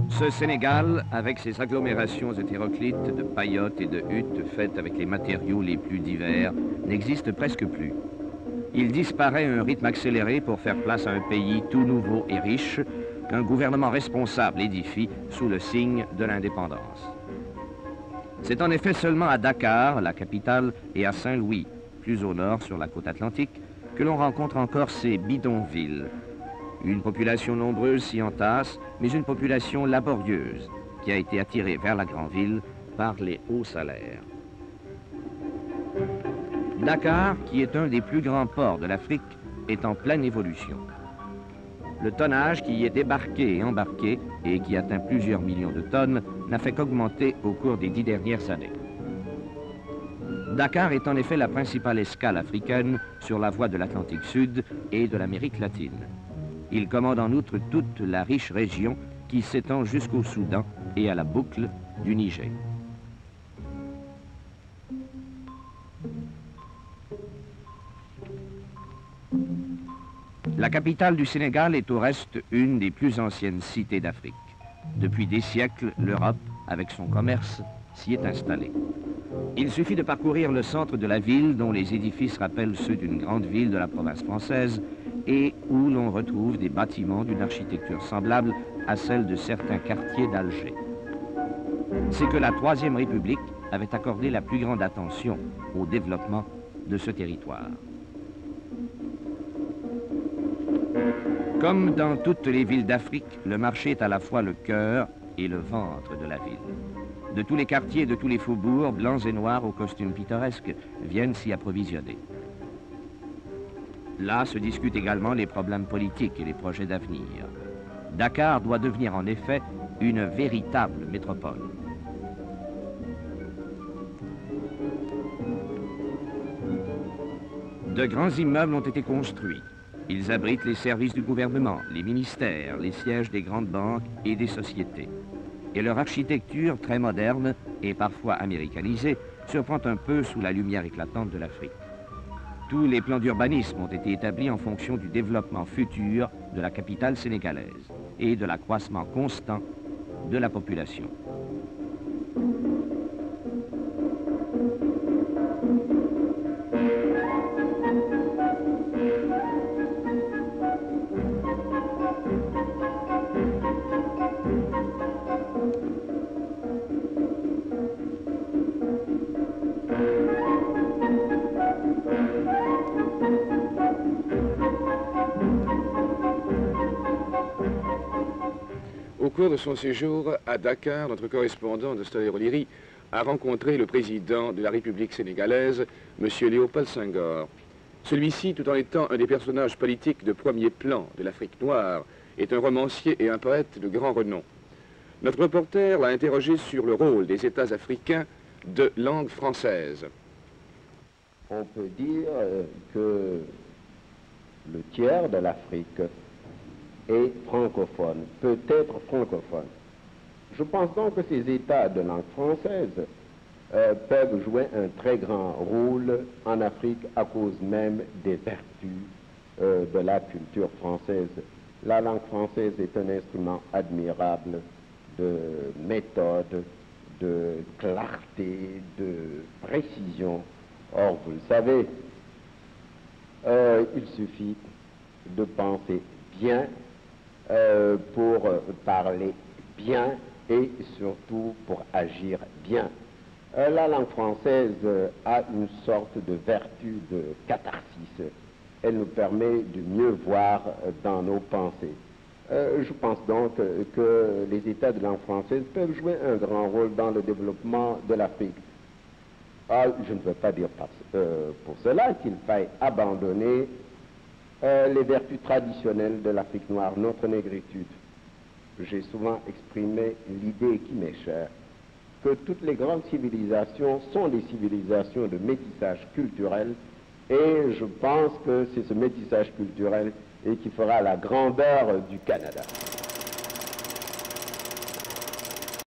Ce Sénégal, avec ses agglomérations hétéroclites de paillotes et de huttes faites avec les matériaux les plus divers, n'existe presque plus. Il disparaît à un rythme accéléré pour faire place à un pays tout nouveau et riche qu'un gouvernement responsable édifie sous le signe de l'indépendance. C'est en effet seulement à Dakar, la capitale, et à Saint-Louis, plus au nord sur la côte atlantique, que l'on rencontre encore ces bidonvilles. Une population nombreuse s'y entasse, mais une population laborieuse qui a été attirée vers la grande ville par les hauts salaires. Dakar, qui est un des plus grands ports de l'Afrique, est en pleine évolution. Le tonnage qui y est débarqué et embarqué, et qui atteint plusieurs millions de tonnes, n'a fait qu'augmenter au cours des 10 dernières années. Dakar est en effet la principale escale africaine sur la voie de l'Atlantique Sud et de l'Amérique latine. Il commande en outre toute la riche région qui s'étend jusqu'au Soudan et à la boucle du Niger. La capitale du Sénégal est au reste une des plus anciennes cités d'Afrique. Depuis des siècles, l'Europe, avec son commerce, s'y est installée. Il suffit de parcourir le centre de la ville, dont les édifices rappellent ceux d'une grande ville de la province française, et où l'on retrouve des bâtiments d'une architecture semblable à celle de certains quartiers d'Alger. C'est que la Troisième République avait accordé la plus grande attention au développement de ce territoire. Comme dans toutes les villes d'Afrique, le marché est à la fois le cœur et le ventre de la ville. De tous les quartiers, de tous les faubourgs, blancs et noirs aux costumes pittoresques, viennent s'y approvisionner. Là se discutent également les problèmes politiques et les projets d'avenir. Dakar doit devenir en effet une véritable métropole. De grands immeubles ont été construits. Ils abritent les services du gouvernement, les ministères, les sièges des grandes banques et des sociétés. Et leur architecture, très moderne et parfois américanisée, surprend un peu sous la lumière éclatante de l'Afrique. Tous les plans d'urbanisme ont été établis en fonction du développement futur de la capitale sénégalaise et de l'accroissement constant de la population. Au cours de son séjour à Dakar, notre correspondant de Stade O'Leary a rencontré le président de la République sénégalaise, M. Léopold Senghor. Celui-ci, tout en étant un des personnages politiques de premier plan de l'Afrique noire, est un romancier et un poète de grand renom. Notre reporter l'a interrogé sur le rôle des États africains de langue française. On peut dire que le tiers de l'Afrique est francophone, peut être francophone. Je pense donc que ces États de langue française peuvent jouer un très grand rôle en Afrique à cause même des vertus de la culture française. La langue française est un instrument admirable de méthode, de clarté, de précision. Or, vous le savez, il suffit de penser bien pour parler bien et surtout pour agir bien. La langue française a une sorte de vertu de catharsis. Elle nous permet de mieux voir dans nos pensées. Je pense donc que les États de langue française peuvent jouer un grand rôle dans le développement de l'Afrique. Je ne veux pas dire pour cela qu'il faille abandonner les vertus traditionnelles de l'Afrique noire, notre négritude. J'ai souvent exprimé l'idée qui m'est chère, que toutes les grandes civilisations sont des civilisations de métissage culturel, et je pense que c'est ce métissage culturel qui fera la grandeur du Canada.